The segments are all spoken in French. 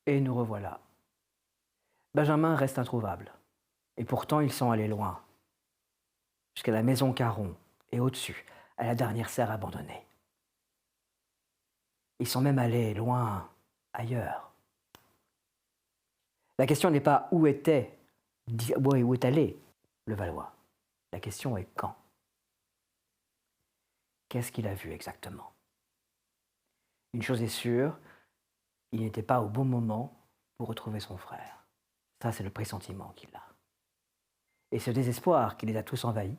Et nous revoilà. Benjamin reste introuvable. Et pourtant, ils sont allés loin, jusqu'à la maison Caron, et au-dessus, à la dernière serre abandonnée. Ils sont même allés loin ailleurs. La question n'est pas où où est allé le Valois. La question est quand. Qu'est-ce qu'il a vu exactement? Une chose est sûre, il n'était pas au bon moment pour retrouver son frère. Ça, c'est le pressentiment qu'il a. Et ce désespoir qui les a tous envahis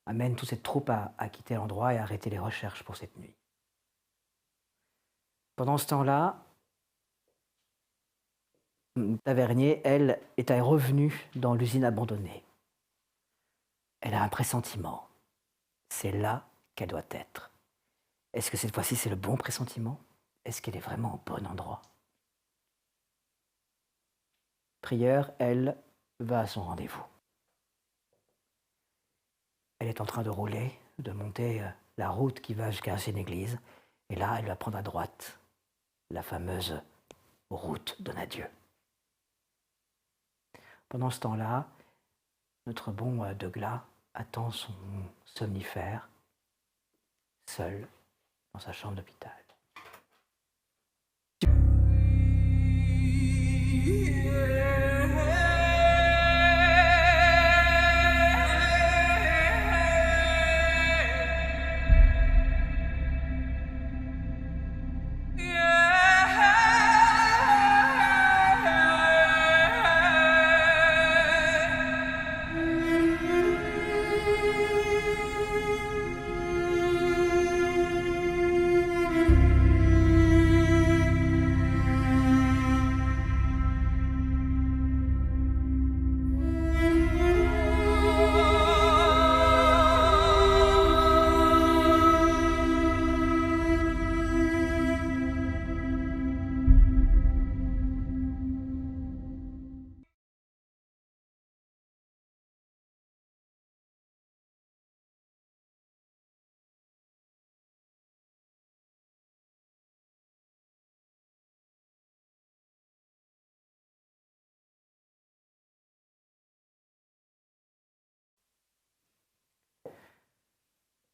amène toute cette troupe à quitter l'endroit et à arrêter les recherches pour cette nuit. Pendant ce temps-là, Tavernier, elle, est revenue dans l'usine abandonnée. Elle a un pressentiment. C'est là qu'elle doit être. Est-ce que cette fois-ci, c'est le bon pressentiment? Est-ce qu'elle est vraiment au bon endroit? Prieure, elle, va à son rendez-vous. Elle est en train de rouler, de monter la route qui va jusqu'à l'ancienne église. Et là, elle va prendre à droite la fameuse route Donadieu. Pendant ce temps-là, notre bon Deglas attend son somnifère, seul, dans sa chambre d'hôpital.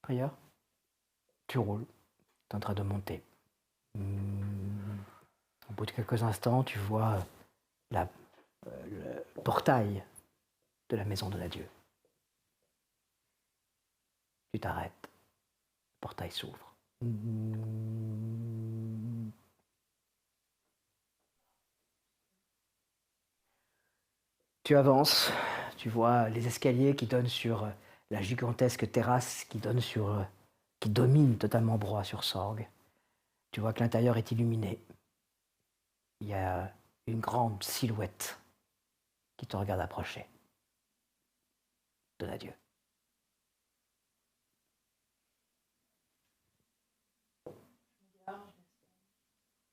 Prieur, tu roules, tu es en train de monter. Au bout de quelques instants, tu vois le portail de la maison de Dieu. Tu t'arrêtes, le portail s'ouvre. Tu avances, tu vois les escaliers qui donnent sur la gigantesque terrasse qui domine totalement Broye sur Sorgue. Tu vois que l'intérieur est illuminé. Il y a une grande silhouette qui te regarde approcher. Donadieu.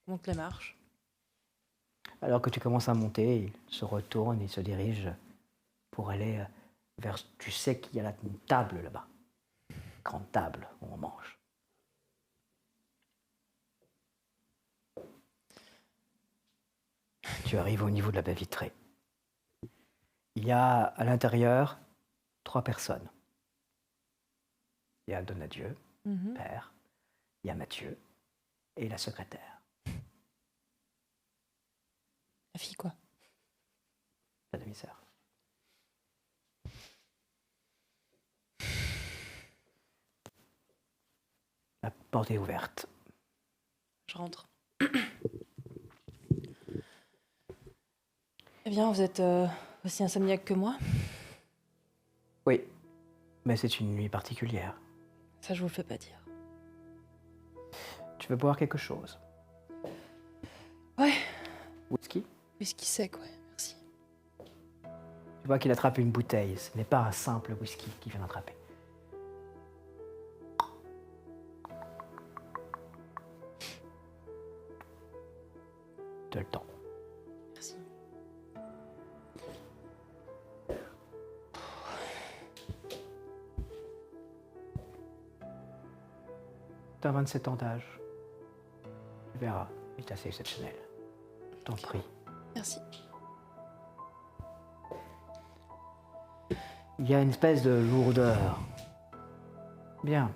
Monte les marches. Alors que tu commences à monter, il se retourne, il se dirige pour aller vers... Tu sais qu'il y a une table là-bas. Grande table où on mange. Tu arrives au niveau de la baie vitrée. Il y a à l'intérieur 3 personnes. Il y a Donadieu, père, il y a Mathieu et la secrétaire. La fille, quoi. La demi-sœur. La porte est ouverte. Je rentre. Eh bien, vous êtes aussi insomniaque que moi? Oui, mais c'est une nuit particulière. Ça, je vous le fais pas dire. Tu veux boire quelque chose? Ouais. Whisky? Whisky sec, ouais, merci. Tu vois qu'il attrape une bouteille. Ce n'est pas un simple whisky qu'il vient d'attraper. Tu as le temps. Merci. Tu as 27 ans d'âge. Tu verras. est assez exceptionnel. T'en prie. Merci. Il y a une espèce de lourdeur. Bien.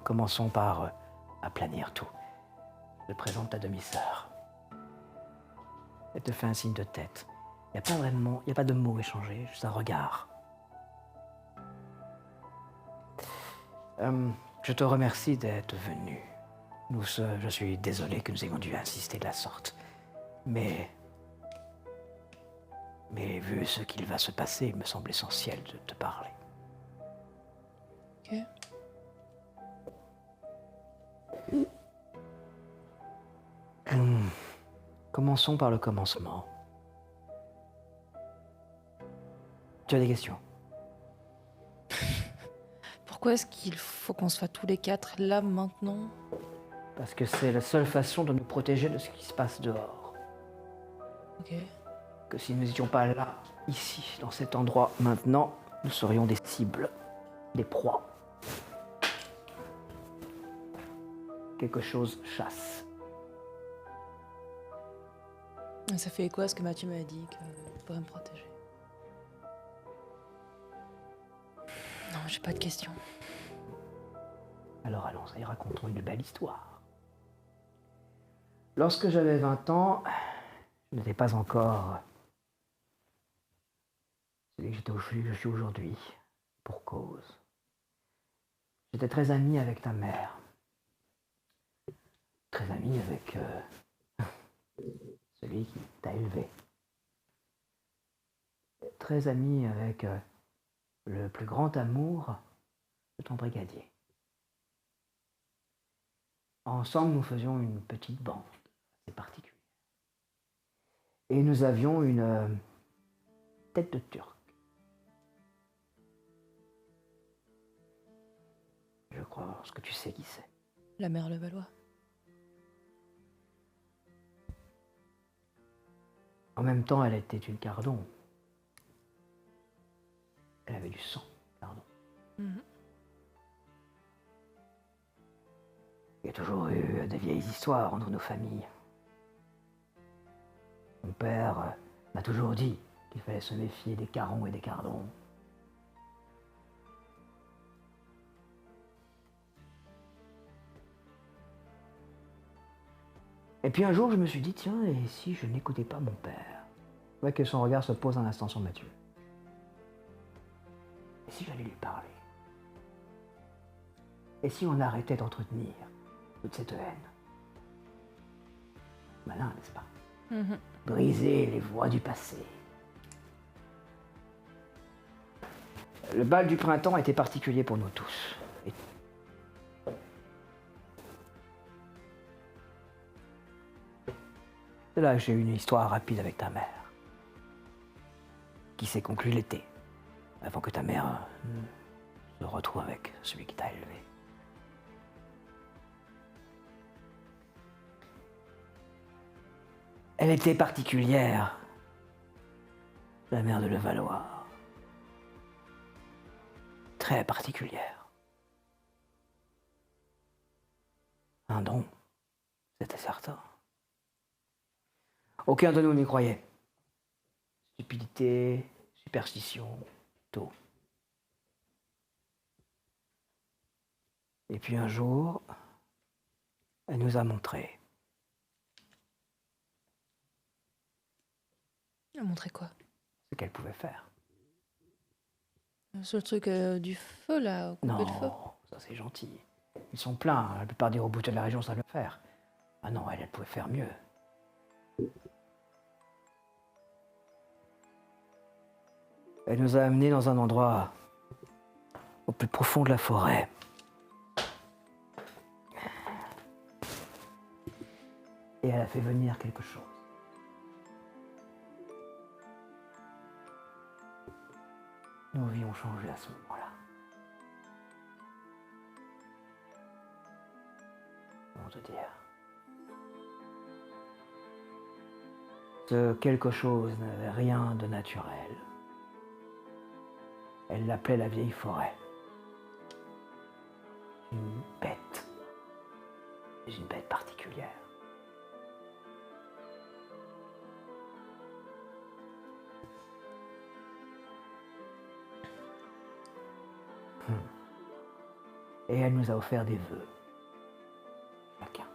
Commençons par aplanir tout. Je te présente ta demi-sœur. Elle te fait un signe de tête. Il n'y a pas de mots échangés, juste un regard. Je te remercie d'être venu. Je suis désolé que nous ayons dû insister de la sorte. Mais vu ce qu'il va se passer, il me semble essentiel de te parler. Ok. Commençons par le commencement. Tu as des questions? Pourquoi est-ce qu'il faut qu'on soit tous les quatre là maintenant? Parce que c'est la seule façon de nous protéger de ce qui se passe dehors. Ok. Que si nous n'étions pas là, ici, dans cet endroit, maintenant, nous serions des cibles, des proies. Quelque chose chasse. Ça fait quoi ce que Mathieu m'a dit que je pourrais me protéger? Non, j'ai pas de questions. Alors allons-y, racontons une belle histoire. Lorsque j'avais 20 ans, je n'étais pas encore celui que je suis aujourd'hui, pour cause. J'étais très ami avec ta mère. Très ami avec celui qui t'a élevé. Très ami avec le plus grand amour de ton brigadier. Ensemble, nous faisions une petite bande assez particulière. Et nous avions une tête de turc. Je crois que tu sais qui c'est. La mère Levallois. En même temps, elle était une cardon. Elle avait du sang, pardon. Il y a toujours eu des vieilles histoires entre nos familles. Mon père m'a toujours dit qu'il fallait se méfier des carons et des cardons. Et puis un jour, je me suis dit, tiens, et si je n'écoutais pas mon père? Je vois que son regard se pose un instant sur Mathieu. Et si j'allais lui parler? Et si on arrêtait d'entretenir toute cette haine? Malin, n'est-ce pas? Briser les voies du passé. Le bal du printemps était particulier pour nous tous. Et c'est là que j'ai eu une histoire rapide avec ta mère, qui s'est conclue l'été, avant que ta mère se retrouve avec celui qui t'a élevé. Elle était particulière, la mère de Levallois. Très particulière. Un don, c'était certain. Aucun de nous n'y croyait. Stupidité, superstition, tout. Et puis un jour, elle nous a montré. Elle a montré quoi? Ce qu'elle pouvait faire. Sur le truc du feu là, couper le feu? Non, ça c'est gentil. Ils sont pleins, la plupart des robots de la région savent le faire. Ah non, elle pouvait faire mieux. Elle nous a amenés dans un endroit au plus profond de la forêt. Et elle a fait venir quelque chose. Nos vies ont changé à ce moment-là. Comment te dire? Ce quelque chose n'avait rien de naturel. Elle l'appelait la vieille forêt. Une bête. Mais une bête particulière. Et elle nous a offert des vœux, chacun, en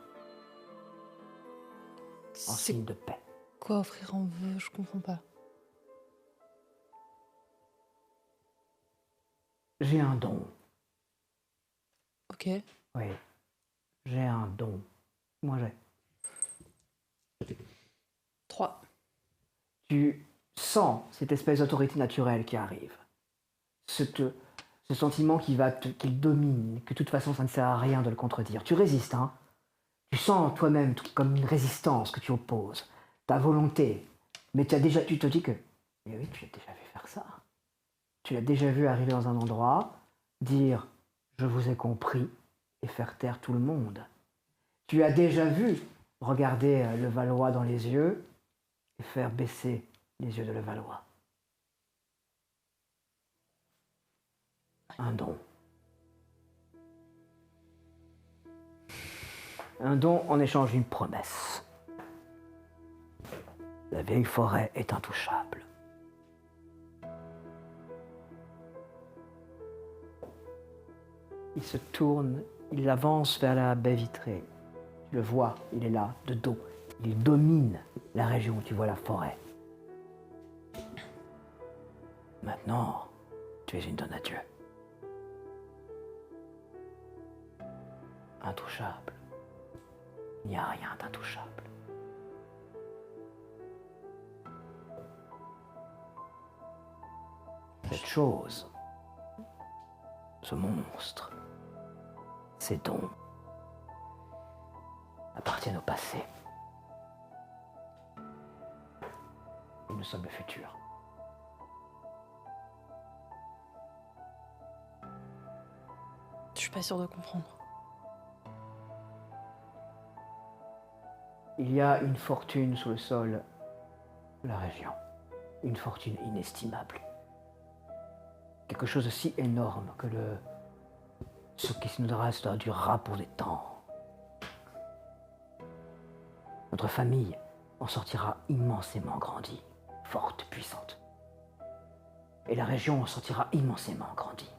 C'est signe de paix. quoi offrir en vœu? Je comprends pas. J'ai un don, Ok. oui, j'ai un don. Moi j'ai. 3. Tu sens cette espèce d'autorité naturelle qui arrive. Ce sentiment qui domine, que de toute façon ça ne sert à rien de le contredire. Tu résistes, hein. Tu sens toi-même comme une résistance que tu opposes, ta volonté. Mais tu te dis que, mais oui, tu l'as déjà vu faire ça. Tu l'as déjà vu arriver dans un endroit, dire je vous ai compris et faire taire tout le monde. Tu as déjà vu regarder Levallois dans les yeux et faire baisser les yeux de Levallois. Un don. Un don en échange d'une promesse. La vieille forêt est intouchable. Il se tourne, il avance vers la baie vitrée. Tu le vois, il est là, de dos. Il domine la région, tu vois la forêt. Maintenant, tu es une donne à Dieu. Intouchable. Il n'y a rien d'intouchable. Cette chose, ce monstre, ces dons appartiennent au passé. Et nous sommes le futur. Je suis pas sûre de comprendre. Il y a une fortune sous le sol de la région. Une fortune inestimable. Quelque chose de si énorme que ce qui nous reste durera pour des temps. Notre famille en sortira immensément grandie, forte, puissante. Et la région en sortira immensément grandie.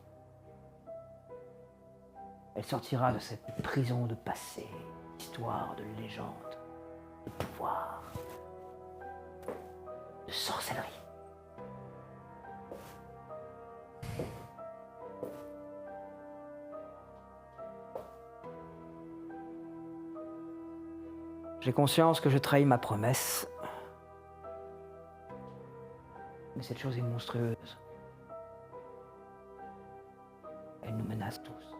Elle sortira de cette prison de passé, d'histoire, de légende, de pouvoir, de sorcellerie. J'ai conscience que je trahis ma promesse. Mais cette chose est monstrueuse. Elle nous menace tous.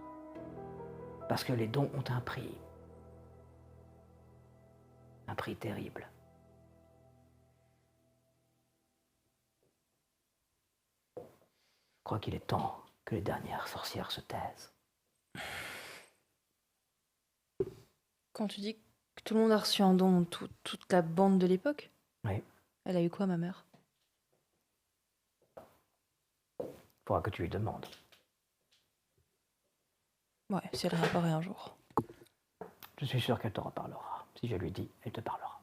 Parce que les dons ont un prix. Un prix terrible. Je crois qu'il est temps que les dernières sorcières se taisent. Quand tu dis que tout le monde a reçu un don, toute la bande de l'époque, Oui, elle a eu quoi, ma mère? il faudra que tu lui demandes. Ouais, si elle réapparaît un jour. Je suis sûr qu'elle te reparlera. Si je lui dis, elle te parlera.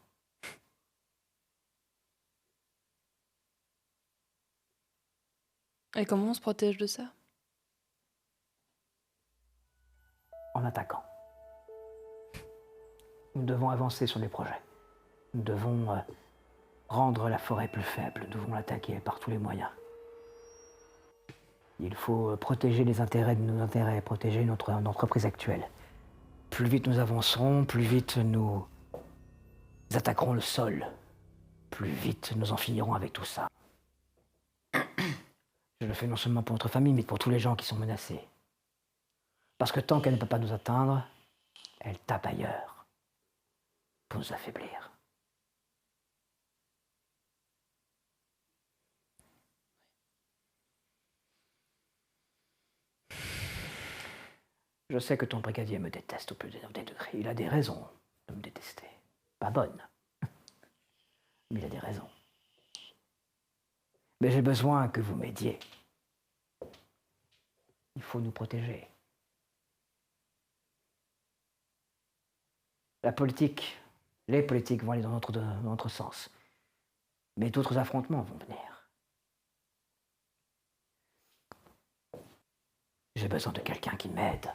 Et comment on se protège de ça? En attaquant. Nous devons avancer sur les projets. Nous devons rendre la forêt plus faible. Nous devons l'attaquer par tous les moyens. Il faut protéger les intérêts de nos intérêts, protéger notre entreprise actuelle. Plus vite nous avancerons, plus vite nous attaquerons le sol. Plus vite nous en finirons avec tout ça. Je le fais non seulement pour notre famille, mais pour tous les gens qui sont menacés. Parce que tant qu'elle ne peut pas nous atteindre, elle tape ailleurs pour nous affaiblir. Je sais que ton brigadier me déteste au plus des degrés. Il a des raisons de me détester. Pas bonnes. Mais il a des raisons. Mais j'ai besoin que vous m'aidiez. Il faut nous protéger. La politique, les politiques vont aller dans notre sens. Mais d'autres affrontements vont venir. J'ai besoin de quelqu'un qui m'aide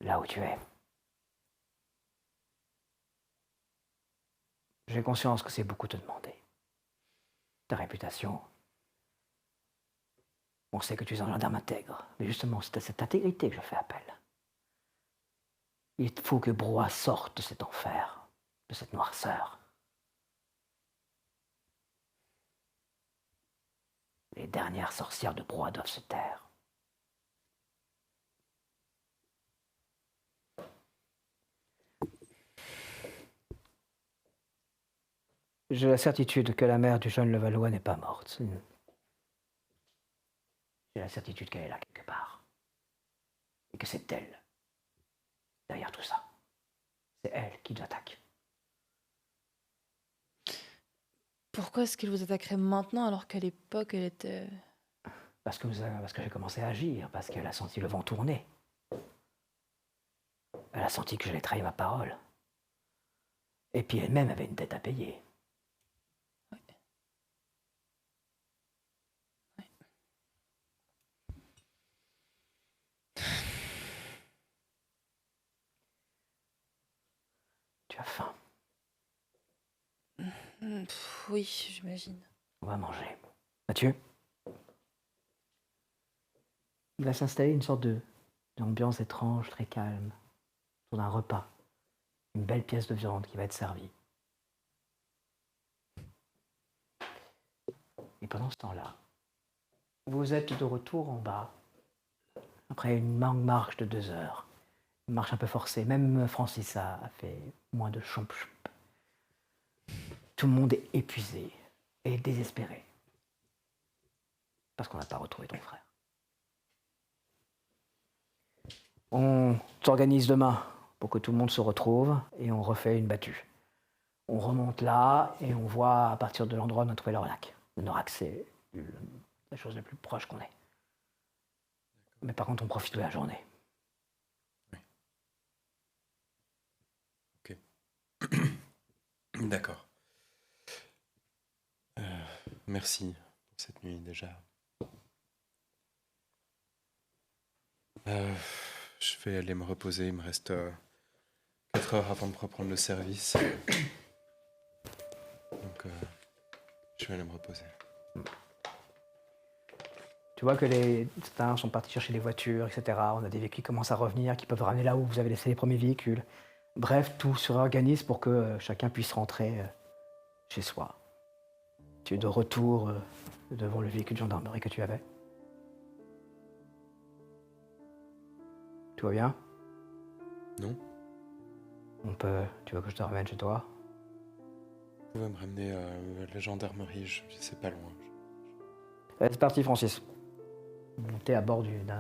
là où tu es. J'ai conscience que c'est beaucoup te demander. Ta réputation, on sait que tu es un gendarme intègre, mais justement, c'est à cette intégrité que je fais appel. Il faut que Broye sorte de cet enfer, de cette noirceur. Les dernières sorcières de Broye doivent se taire. J'ai la certitude que la mère du jeune Levallois n'est pas morte. J'ai la certitude qu'elle est là quelque part. Et que c'est elle, derrière tout ça. C'est elle qui nous attaque. Pourquoi est-ce qu'il vous attaquerait maintenant alors qu'à l'époque elle était... Parce que j'ai commencé à agir, parce qu'elle a senti le vent tourner. Elle a senti que j'allais trahir ma parole. Et puis elle-même avait une dette à payer. Ouais. Ouais. Tu as faim. Oui, j'imagine. On va manger. Mathieu? Il va s'installer une sorte d'ambiance étrange, très calme, autour d'un repas. Une belle pièce de viande qui va être servie. Et pendant ce temps-là, vous êtes de retour en bas, après une longue marche de 2 heures. Une marche un peu forcée. Même Francis a fait moins de chomp-chomp. Tout le monde est épuisé et désespéré. Parce qu'on n'a pas retrouvé ton frère. On s'organise demain pour que tout le monde se retrouve et on refait une battue. On remonte là et on voit à partir de l'endroit où on a trouvé l'Orlac. Le Norac, c'est la chose la plus proche qu'on ait. Mais par contre, on profite de la journée. Oui. Ok. D'accord. Merci pour cette nuit déjà. Je vais aller me reposer. Il me reste 4 heures avant de reprendre le service. Donc, je vais aller me reposer. Tu vois que certains sont partis chercher des voitures, etc. On a des véhicules qui commencent à revenir, qui peuvent ramener là où vous avez laissé les premiers véhicules. Bref, tout se réorganise pour que chacun puisse rentrer chez soi. Tu es de retour devant le véhicule de gendarmerie que tu avais. Tout va bien? Non? Tu veux que je te ramène chez toi? Vous pouvez me ramener à la gendarmerie, c'est pas loin. C'est parti, Francis. Vous montez à bord d'une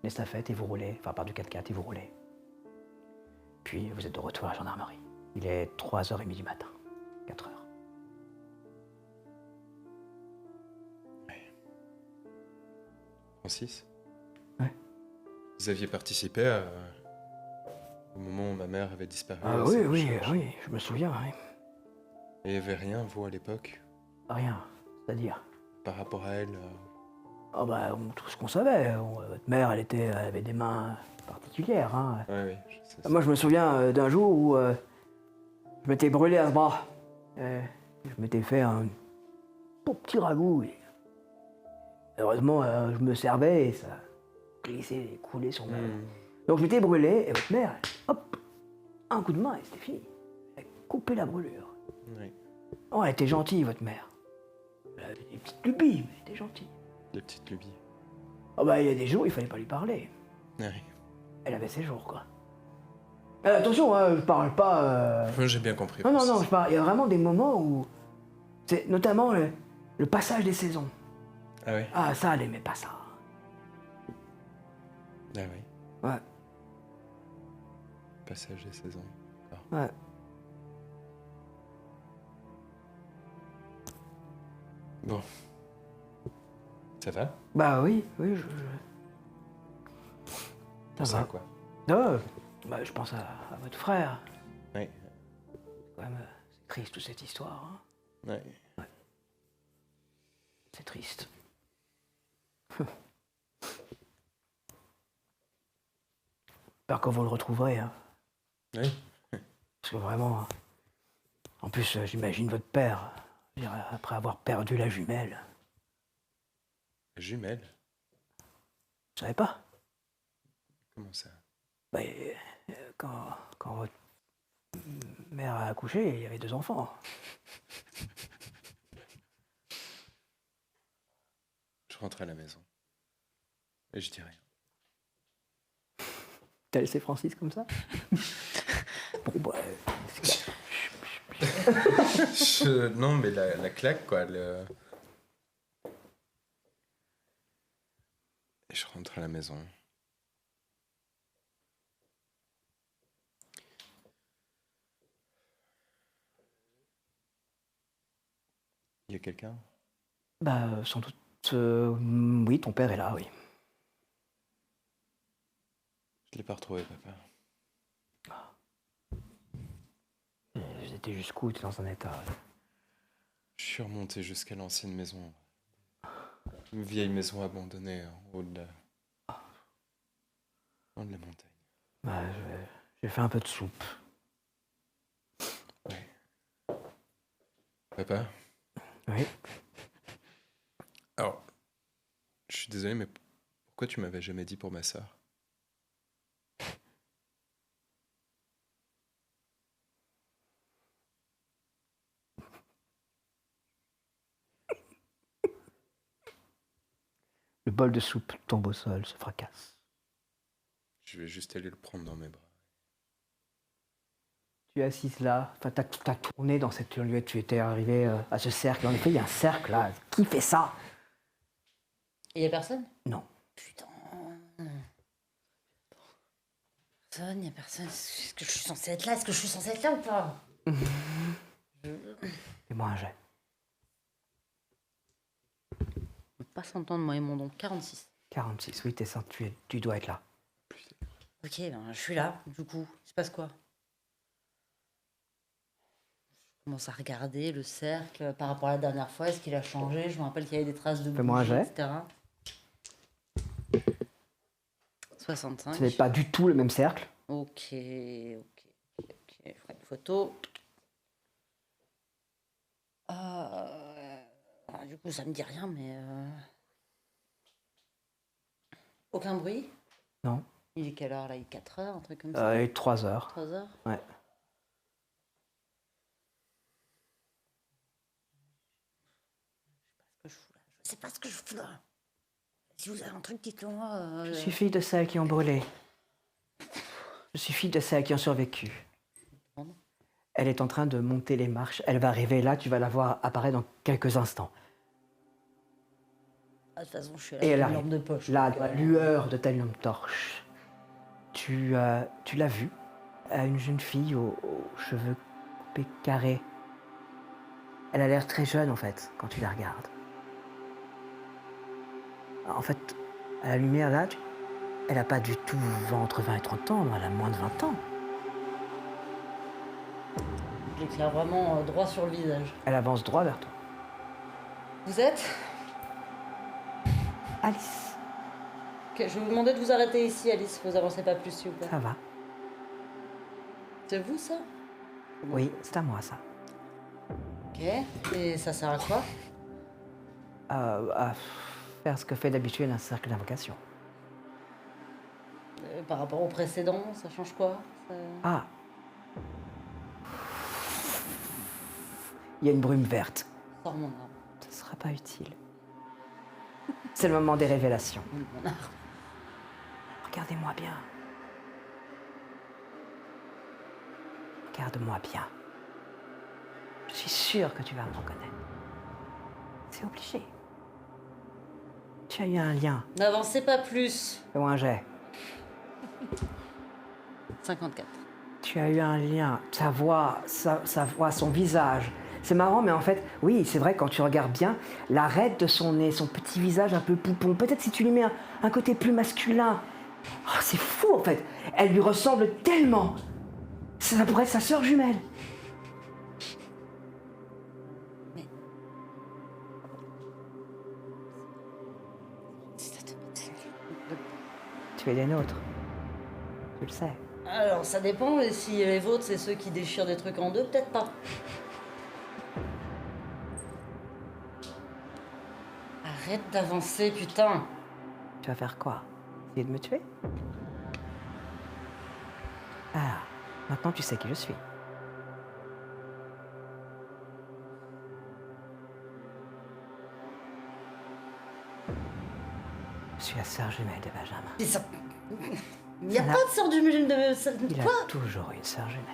estafette et vous roulez, enfin par du 4x4 et vous roulez. Puis vous êtes de retour à la gendarmerie. Il est 3h30 du matin. 4h. Francis? Ouais. Vous aviez participé au moment où ma mère avait disparu? Ah oui, je me souviens, oui. Et il n'y avait rien, vous, à l'époque? Rien, c'est-à-dire? Par rapport à elle? Ah bah, tout ce qu'on savait. Votre mère, elle avait des mains particulières. Hein. Oui, je sais ça. Moi, je me souviens d'un jour où je m'étais brûlé à ce bras. Je m'étais fait un beau petit ragoût. Et heureusement, je me servais et ça glissait et coulait sur moi. Donc je m'étais brûlé et votre mère, hop, un coup de main et c'était fini. Elle a coupé la brûlure. Oui. Oh, elle était gentille, votre mère. Elle avait des petites lubies, mais elle était gentille. Des petites lubies. Ah bah, il y a des jours, il fallait pas lui parler. Oui. Elle avait ses jours, quoi. Attention, hein, je parle pas... J'ai bien compris. Non, je parle... Il y a vraiment des moments où... C'est notamment le passage des saisons. Ah oui? Ah, ça, elle aimait pas ça. Ah oui. Ouais, Passage des saisons. ouais. Bon. Ça va? Bah oui, je... Pour ça, quoi. Ah, bah, je pense à votre frère. Oui. Quand même, c'est triste toute cette histoire. Hein. Oui. C'est triste. J'espère que vous le retrouverez, hein. Oui. Parce que vraiment, en plus, j'imagine votre père, je veux dire, après avoir perdu la jumelle. La jumelle? Vous savez pas? Comment ça? Bah, quand votre mère a accouché, il y avait 2 enfants. Je rentre à la maison. Et je dis rien. T'as laissé Francis comme ça? Bon, bah, Non, mais la claque, quoi. Et je rentre à la maison. Il y a quelqu'un? bah, sans doute, oui, ton père est là, oui. Je l'ai pas retrouvé, papa. J'étais jusqu'où? T'es dans un état. Je suis remonté jusqu'à l'ancienne maison. Une vieille maison abandonnée en haut de en haut de la montagne. Bah, j'ai fait un peu de soupe. Papa? Oui. Alors, je suis désolé, mais pourquoi tu m'avais jamais dit pour ma sœur? Le bol de soupe tombe au sol, se fracasse. Je vais juste aller le prendre dans mes bras. Tu es assise là, enfin, t'as tourné dans cette lieu, tu étais arrivé à ce cercle. En effet, il y a un cercle là. Qui fait ça? Il y a personne? Non. Putain. Personne, y a personne. Est-ce que je suis censée être là? Est-ce que je suis censée être là ou pas? Fais-moi un jet. On peut pas s'entendre, moi et mon don. 46. 46, oui, tu dois être là. Ok, ben je suis là, du coup. Il se passe quoi? Je commence à regarder le cercle par rapport à la dernière fois. Est-ce qu'il a changé? Je me rappelle qu'il y avait des traces de Fais-moi un bougies, jet. etc. 65. Ce n'est pas du tout le même cercle. Ok. Je ferai une photo. Du coup, ça me dit rien, mais... Aucun bruit? Non. Il est quelle heure, là? Il est 4 heures, un truc comme ça? Et 3 heures. 3 heures? Ouais. Je sais pas ce que je fous là. Si vous avez un truc, dites-le moi. Je suis fille de celles qui ont brûlé. Je suis fille de celles qui ont survécu. Pardon. Elle est en train de monter les marches. Elle va arriver là, tu vas la voir apparaître dans quelques instants. Ah, de toute façon, je suis là Et avec elle une arrive. lampe de poche. Là, donc, dans la lueur de ta lampe torche, tu l'as vue, une jeune fille aux cheveux coupés carrés. Elle a l'air très jeune en fait, quand tu la regardes. En fait, à la lumière là, elle n'a pas du tout entre 20 et 30 ans, elle a moins de 20 ans. Je l'éclaire vraiment droit sur le visage. Elle avance droit vers toi. Vous êtes? Alice, Ok, je vais vous demander de vous arrêter ici, Alice. Vous avancez pas plus, s'il vous plaît. ça va? C'est vous, ça? Oui, c'est à moi ça. Ok. Et ça sert à quoi? À faire ce que fait d'habitude un cercle d'invocation. Par rapport au précédent, ça change quoi? Ah. Il y a une brume verte. Sors mon arme. Ce sera pas utile. C'est le moment des révélations. Mon arme. Regardez-moi bien. Regarde-moi bien. Je suis sûre que tu vas me reconnaître. C'est obligé. Tu as eu un lien. N'avancez pas plus. Fais-moi un jet. 54. Tu as eu un lien. Sa voix, sa voix, son visage. C'est marrant, mais en fait, oui, c'est vrai, quand tu regardes bien, l'arête de son nez, son petit visage un peu poupon, peut-être si tu lui mets un côté plus masculin. Oh, c'est fou, en fait. Elle lui ressemble tellement. Ça pourrait être sa sœur jumelle. Tu es des nôtres. Tu le sais. Alors, ça dépend, et si les vôtres, c'est ceux qui déchirent des trucs en deux, peut-être pas. Arrête d'avancer, putain. Tu vas faire quoi? Essayer de me tuer? Ah, maintenant tu sais qui je suis. Je suis la sœur jumelle de Benjamin. Mais ça... Il y a Ça n'a- pas de sœur du de... Il Quoi? a toujours une sœur jumelle.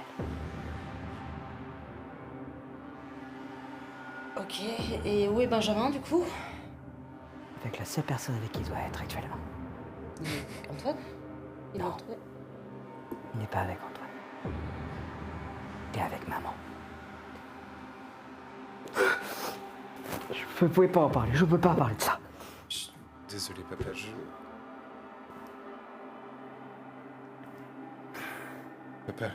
Ok, et où est Benjamin, du coup? Avec la seule personne avec qui il doit être actuellement. Antoine? Il l'a Non. retrouvé? Il n'est pas avec Antoine. Il est avec maman. Je ne pouvais pas en parler, je peux pas parler de ça. Chut, désolé, papa, Papa,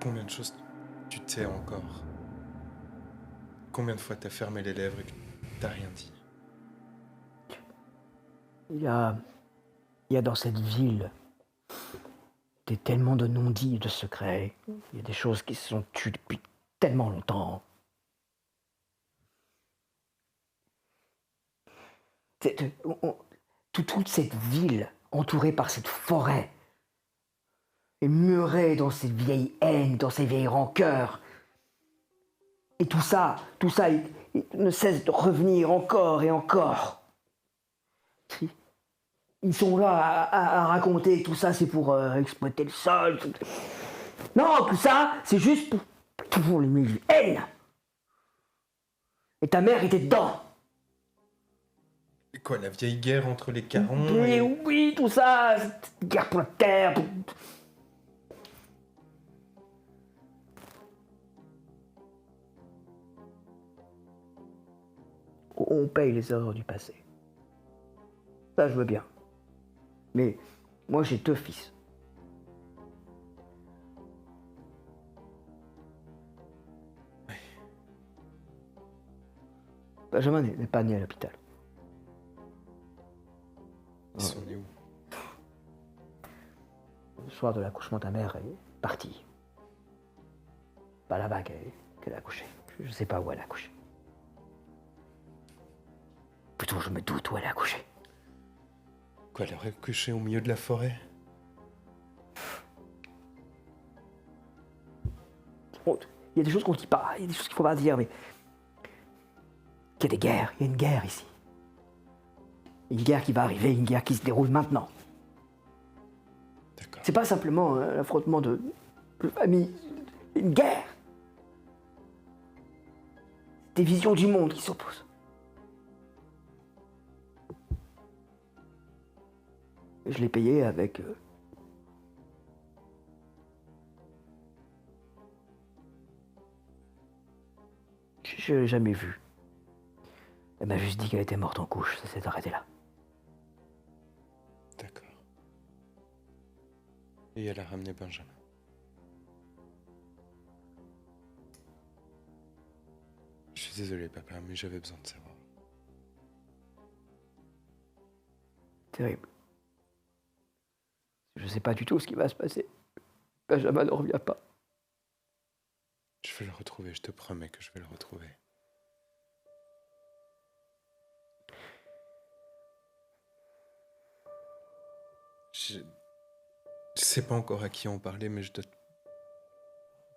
combien de choses tu tais encore? Combien de fois t'as fermé les lèvres et que t'as rien dit? Il y a dans cette ville tellement de non-dits, de secrets. Il y a des choses qui se sont tues depuis tellement longtemps. Toute cette ville entourée par cette forêt est murée dans cette vieille haine, dans ces vieilles rancœurs. Et tout ça, il ne cesse de revenir encore et encore. Ils sont là à raconter tout ça, c'est pour exploiter le sol. Non, tout ça, c'est juste pour les haine. Et ta mère était dedans. Et quoi, la vieille guerre entre les Carons Mais et... oui, tout ça, cette guerre pour la terre. On paye les erreurs du passé. Ça, je veux bien. Mais moi, j'ai 2 fils. Benjamin n'est pas né à l'hôpital. Ils sont nés où? Le soir de l'accouchement, ta mère est partie. Pas là-bas qu'elle a accouché. Je sais pas où elle a accouché. Plutôt, je me doute où elle a accouché. Quoi, elle aurait couché au milieu de la forêt? Bon, il y a des choses qu'on ne dit pas, il y a des choses qu'il ne faut pas dire, mais... Il y a des guerres, il y a une guerre ici. Une guerre qui va arriver, une guerre qui se déroule maintenant. D'accord. C'est pas simplement un affrontement de famille, une guerre. Des visions du monde qui s'opposent. Et je l'ai payé avec... Je l'ai jamais vue. Elle m'a juste dit qu'elle était morte en couche, ça s'est arrêté là. D'accord. Et elle a ramené Benjamin. Je suis désolé, papa, mais j'avais besoin de savoir. Terrible. Je sais pas du tout ce qui va se passer. Benjamin ne revient pas. Je vais le retrouver, je te promets que je vais le retrouver. Je sais pas encore à qui en parler, mais je dois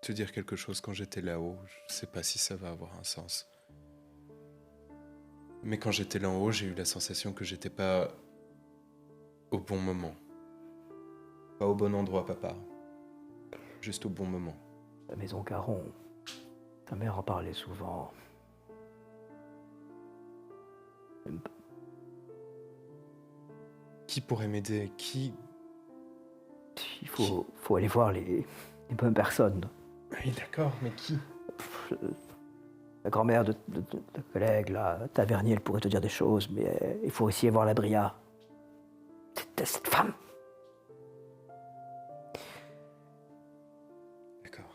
te dire quelque chose quand j'étais là-haut. Je sais pas si ça va avoir un sens. Mais quand j'étais là en haut, j'ai eu la sensation que j'étais pas au bon moment. Pas au bon endroit, papa. Juste au bon moment. La maison Caron, ta mère en parlait souvent. Qui pourrait m'aider? Qui... Il faut aller voir les bonnes personnes. Oui, d'accord, mais qui? La grand-mère de ta collègue, là, Tavernier, elle pourrait te dire des choses, mais il faut aussi aller voir la Bria. Cette femme. D'accord.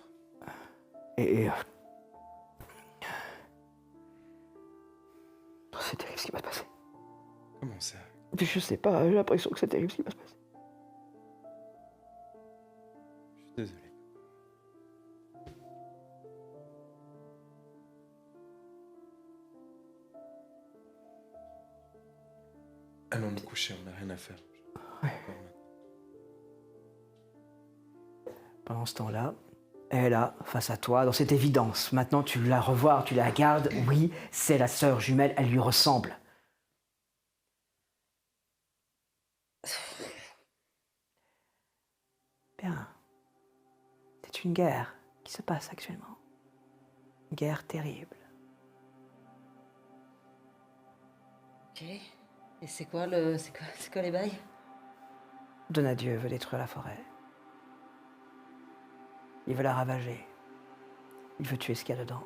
Et c'est terrible ce qui va se passer. Comment ça? Je sais pas, j'ai l'impression que c'est terrible ce qui va se passer. Désolé. Allons nous coucher, on n'a rien à faire. Pendant ce temps-là, elle est là, face à toi, dans cette évidence. Maintenant, tu la revois, tu la regardes. Oui, c'est la sœur jumelle, elle lui ressemble. Bien. C'est une guerre qui se passe actuellement. Une guerre terrible. Ok. Et c'est quoi les bails? Donadieu veut détruire la forêt. Il veut la ravager. Il veut tuer ce qu'il y a dedans.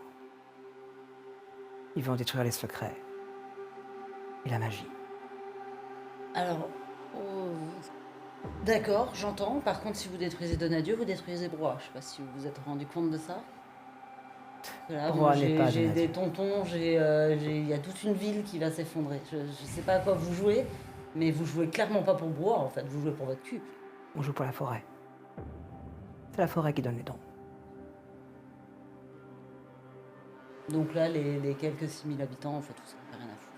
Il veut en détruire les secrets. Et la magie. Alors, oh, d'accord, j'entends. Par contre, si vous détruisez Donadieu, vous détruisez Broye. Je sais pas si vous vous êtes rendu compte de ça. Là, moi, Broye n'est pas j'ai Donadieu. des tontons, il y a toute une ville qui va s'effondrer. Je sais pas à quoi vous jouez, mais vous jouez clairement pas pour Broye, en fait. Vous jouez pour votre cul. On joue pour la forêt. C'est la forêt qui donne les dons. Donc là, les quelques 6000 habitants, en fait, tout ça, rien à foutre.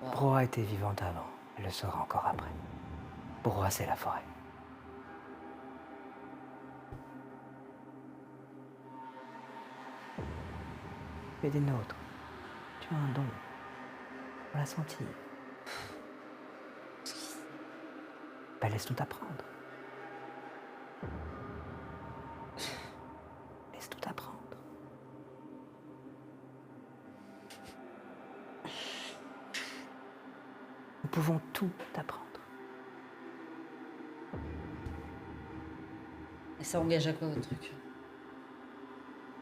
Wow. Broye était vivante avant. Elle le sera encore après. Broye, c'est la forêt. Tu es des nôtres. Tu as un don. On l'a senti. Ben, laisse-nous t'apprendre. Laisse-nous t'apprendre. Nous pouvons tout t'apprendre. Et ça engage à quoi, votre truc?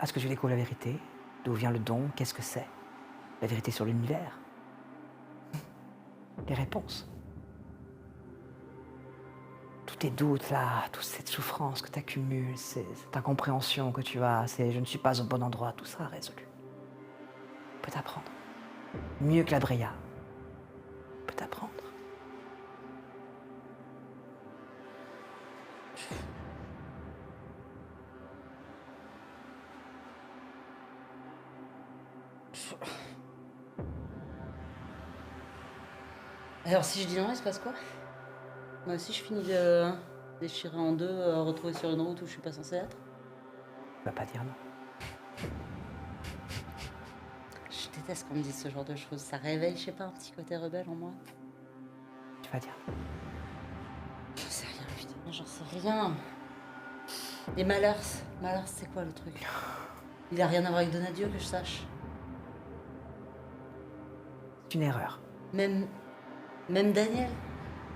À ce que tu découvres la vérité, d'où vient le don, qu'est-ce que c'est? La vérité sur l'univers. Les réponses. Tous tes doutes là, toute cette souffrance que tu accumules, cette incompréhension que tu as, c'est je ne suis pas au bon endroit, tout sera résolu. On peut t'apprendre. Mieux que la Bria. On peut t'apprendre. Alors, si je dis non, il se passe quoi? Moi aussi, je finis de déchirer en deux, retrouver sur une route où je suis pas censée être. Tu vas pas dire non. Je déteste qu'on me dise ce genre de choses. Ça réveille, je sais pas, un petit côté rebelle en moi. Tu vas dire non. J'en sais rien, putain, j'en sais rien. Et Malheurs, c'est quoi le truc? Il a rien à voir avec Donadieu, que je sache. C'est une erreur. Même Daniel,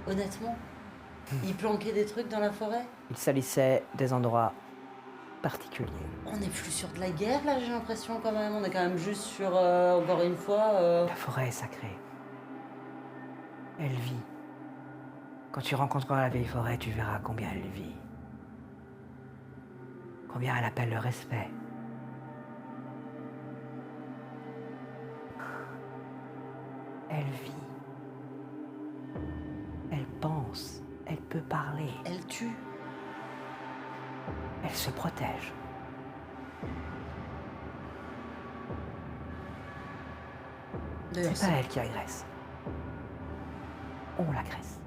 honnêtement, il planquait des trucs dans la forêt. Il salissait des endroits particuliers. On n'est plus sur de la guerre, là, j'ai l'impression, quand même. On est quand même juste sur, encore une fois... La forêt est sacrée. Elle vit. Quand tu rencontreras la vieille forêt, tu verras combien elle vit. Combien elle appelle le respect. Elle vit. Elle pense. Elle peut parler. Elle tue. Elle se protège. D'ailleurs, C'est pas elle qui agresse. On l'agresse.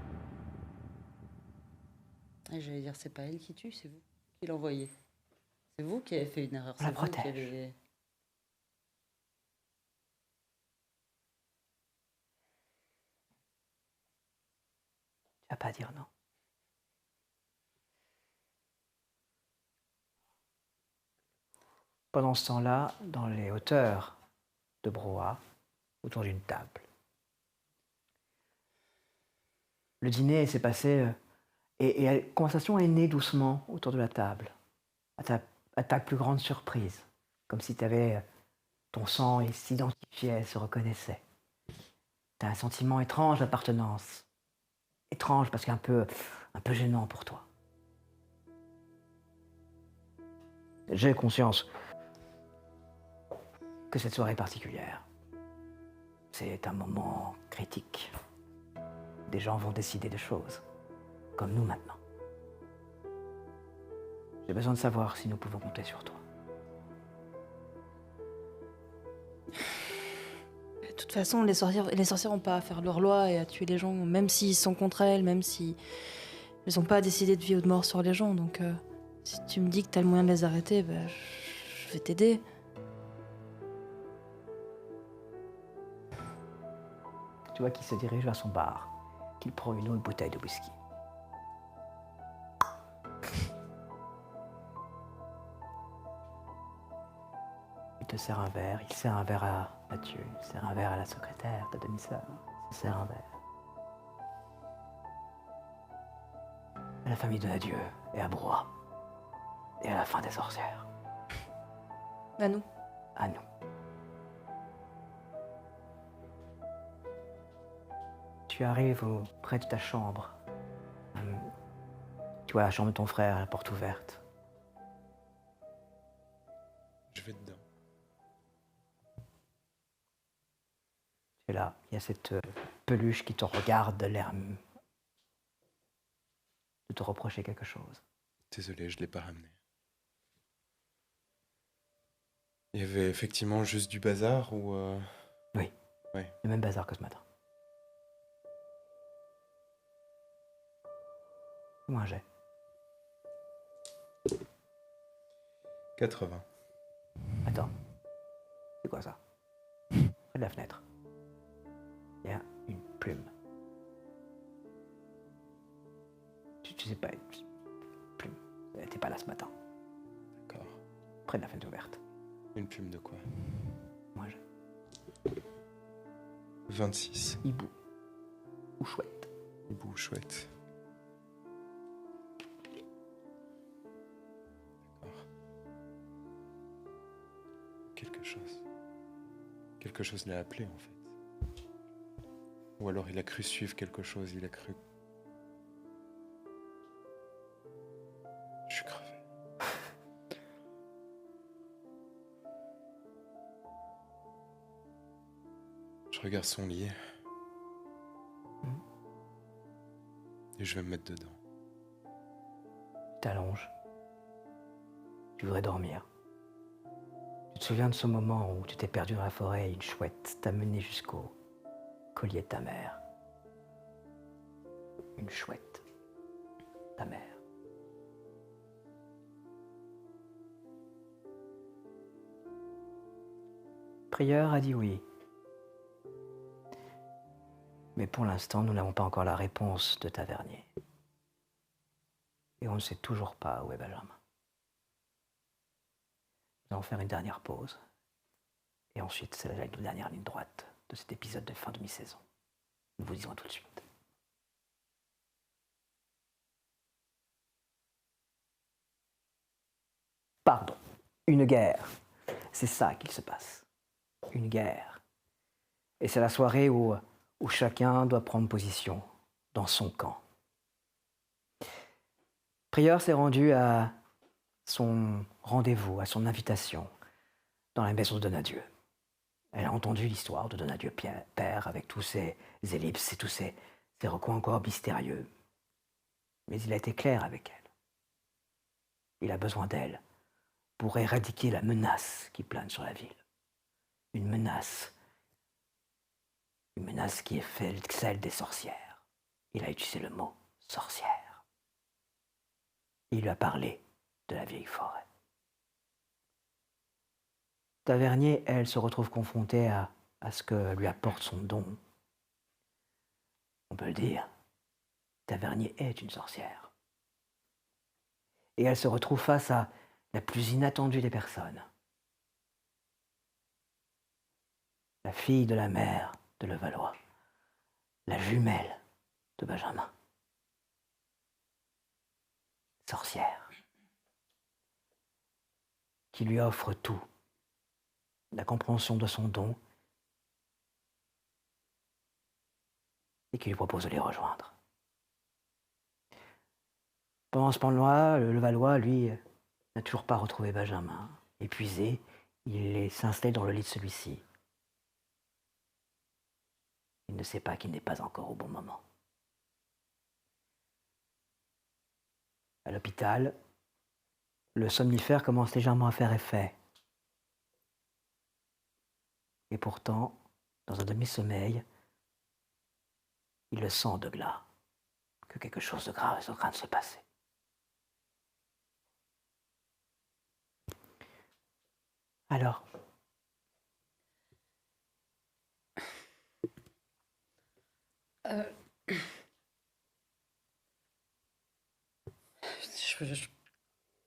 J'allais dire, c'est pas elle qui tue, c'est vous qui l'envoyez. C'est vous qui avez fait une erreur. On la c'est vous qui protège. avez- Tu vas pas dire non. Pendant ce temps-là, dans les hauteurs de Broye, autour d'une table. Le dîner s'est passé et la conversation est née doucement autour de la table, à ta plus grande surprise, comme si tu avais ton sang et s'identifiait, se reconnaissait. Tu as un sentiment étrange d'appartenance. Étrange parce qu'un peu gênant pour toi. J'ai conscience que cette soirée est particulière. C'est un moment critique. Des gens vont décider de choses, comme nous maintenant. J'ai besoin de savoir si nous pouvons compter sur toi. De toute façon, les sorcières ont pas à faire leur loi et à tuer les gens, même s'ils sont contre elles, même si elles ont pas à décider de vie ou de mort sur les gens. Donc, si tu me dis que t'as le moyen de les arrêter, bah, je vais t'aider. Tu vois qu'il se dirige vers son bar, qu'il prend une autre bouteille de whisky. Il te sert un verre, il sert un verre à Mathieu, il sert un verre à la secrétaire, ta demi-sœur, il sert un verre. À la famille de Nadieu et à Broye. Et à la fin des sorcières. À nous. À nous. Tu arrives près de ta chambre. Tu vois la chambre de ton frère, la porte ouverte. Je vais dedans. Tu es là, il y a cette peluche qui te regarde, l'air de te reprocher quelque chose. Désolé, je ne l'ai pas ramené. Il y avait effectivement juste du bazar ou... Oui. Oui. Le même bazar que ce matin. Fais-moi un jet. 80. Attends. C'est quoi ça? Près de la fenêtre. Il y a une plume. Tu sais pas, une plume. Elle n'était pas là ce matin. D'accord. Près de la fenêtre ouverte. Une plume de quoi? Moi, 26. hibou. Ou chouette. Hibou, chouette. D'accord. Quelque chose. Quelque chose l'a appelé en fait. Ou alors il a cru suivre quelque chose, il a cru... Je suis crevé. Je regarde son lit. Et je vais me mettre dedans. Tu t'allonges. Tu voudrais dormir. Tu te souviens de ce moment où tu t'es perdu dans la forêt et une chouette t'a mené jusqu'au collier de ta mère. Une chouette. Ta mère. Prieur a dit oui. Mais pour l'instant, nous n'avons pas encore la réponse de Tavernier. Et on ne sait toujours pas où est Benjamin. Nous allons faire une dernière pause. Et ensuite, c'est la dernière ligne droite de cet épisode de fin de mi-saison. Nous vous disons tout de suite. Pardon, une guerre. C'est ça qu'il se passe. Une guerre. Et c'est la soirée où chacun doit prendre position dans son camp. Prieur s'est rendu à son rendez-vous, à son invitation, dans la maison de Donadieu. Elle a entendu l'histoire de Donadieu père avec tous ses ellipses et tous ses recoins encore mystérieux. Mais il a été clair avec elle. Il a besoin d'elle pour éradiquer la menace qui plane sur la ville. Une menace qui est celle des sorcières. Il a utilisé le mot sorcière. Il lui a parlé de la vieille forêt. Tavernier, elle, se retrouve confrontée à ce que lui apporte son don. On peut le dire, Tavernier est une sorcière. Et elle se retrouve face à la plus inattendue des personnes. La fille de la mère de Levallois, la jumelle de Benjamin. Sorcière, qui lui offre tout, la compréhension de son don, et qui lui propose de les rejoindre. Pendant ce temps-là, le Levallois, lui, n'a toujours pas retrouvé Benjamin. Épuisé, il s'installe dans le lit de celui-ci. Il ne sait pas qu'il n'est pas encore au bon moment. À l'hôpital, Le somnifère commence légèrement à faire effet. Et pourtant, dans un demi-sommeil, il le sent de glas, que quelque chose de grave est en train de se passer. Alors, Euh,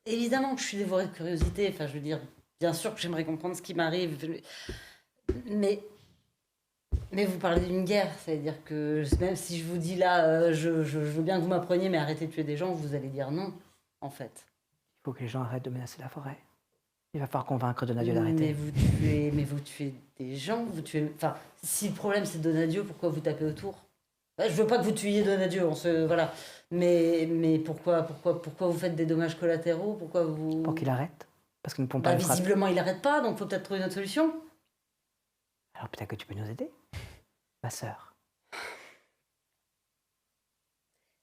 Évidemment que je suis dévorée de curiosité. Enfin, je veux dire, bien sûr que j'aimerais comprendre ce qui m'arrive. Mais, mais vous parlez d'une guerre. C'est-à-dire que même si je vous dis là, je veux bien que vous m'appreniez, mais arrêtez de tuer des gens, vous allez dire non, en fait. il faut que les gens arrêtent de menacer la forêt. Il va falloir convaincre Donadio d'arrêter. Mais vous tuez des gens, vous tuez. Enfin, si le problème c'est Donadio, pourquoi vous tapez autour? Je veux pas que vous tuiez Donadio, voilà. Mais pourquoi vous faites des dommages collatéraux? Pourquoi vous. Pour qu'il arrête. Parce que nous ne pouvons pas Bah, le frapper. visiblement, il arrête pas, donc faut peut-être trouver une autre solution. Alors peut-être que tu peux nous aider, ma sœur.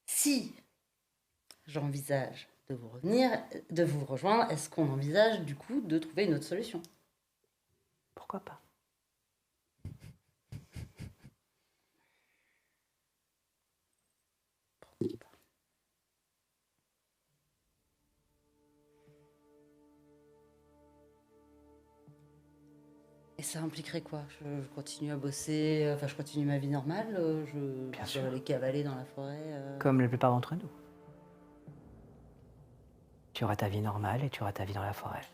Si j'envisage de vous rejoindre, est-ce qu'on envisage du coup de trouver une autre solution? Pourquoi pas? Et ça impliquerait quoi? Je continue à bosser, enfin je continue ma vie normale, Bien je sûr. dois aller cavaler dans la forêt. Comme la plupart d'entre nous. Tu auras ta vie normale et tu auras ta vie dans la forêt.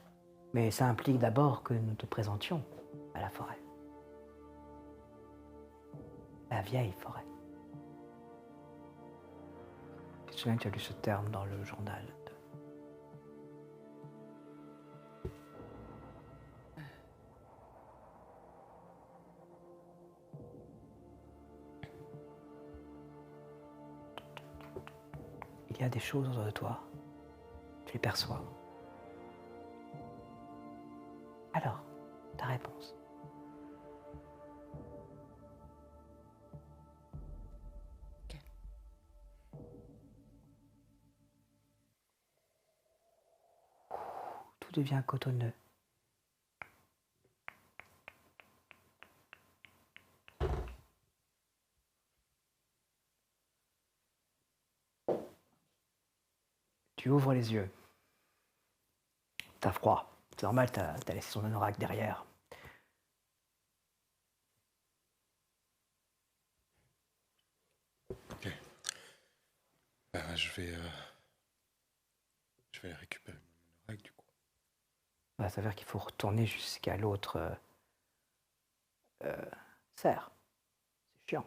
Mais ça implique d'abord que nous te présentions à la forêt. La vieille forêt. Tu te souviens que tu as lu ce terme dans le journal de... Il y a des choses autour de toi. Tu les perçois. Alors, ta réponse. Ok. Tout devient cotonneux. Tu ouvres les yeux. T'as froid. C'est normal, t'as laissé son anorak derrière. Ok. Je vais récupérer mon anorak du coup. Ça veut dire qu'il faut retourner jusqu'à l'autre serre. C'est chiant.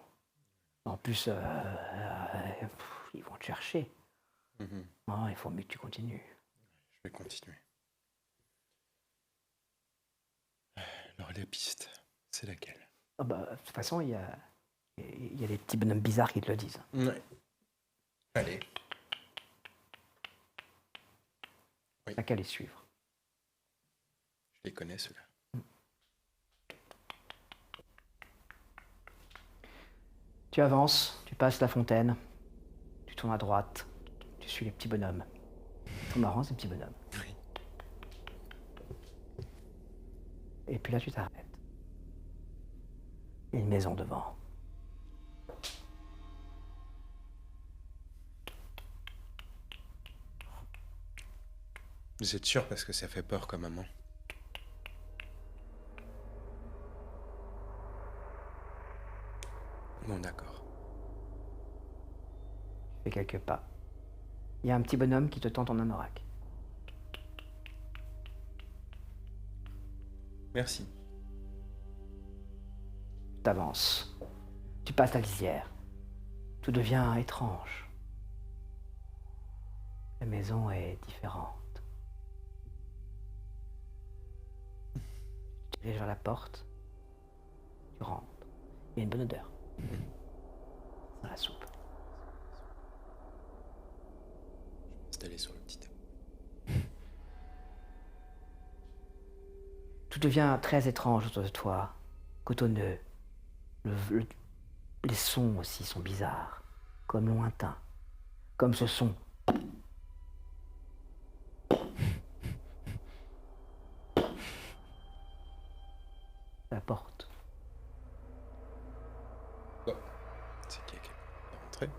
En plus, ils vont te chercher. Mhm. Non, il faut mieux que tu continues. Je vais continuer. Alors la piste, c'est laquelle? Ah bah, de toute façon, il y a des petits bonhommes bizarres qui te le disent. Ouais. Allez. T'as qu'à les suivre. Je les connais ceux-là. Tu avances, tu passes la fontaine, tu tournes à droite, tu suis les petits bonhommes. C'est marrant ces petits bonhommes. Oui. Et puis là, tu t'arrêtes. Il y a une maison devant. Vous êtes sûr parce que ça fait peur comme maman? Bon, d'accord. Tu fais quelques pas. Il y a un petit bonhomme qui te tend ton anorak. Merci. T'avances. Tu passes la lisière. Tout devient étrange. La maison est différente. Tu te diriges vers la porte. Tu rentres. Il y a une bonne odeur. Dans la soupe. Installé sur le petit tapis. Tout devient très étrange autour de toi. Cotonneux. Les sons aussi sont bizarres. Comme lointains. Comme ce son. La porte. C'est qui est rentré.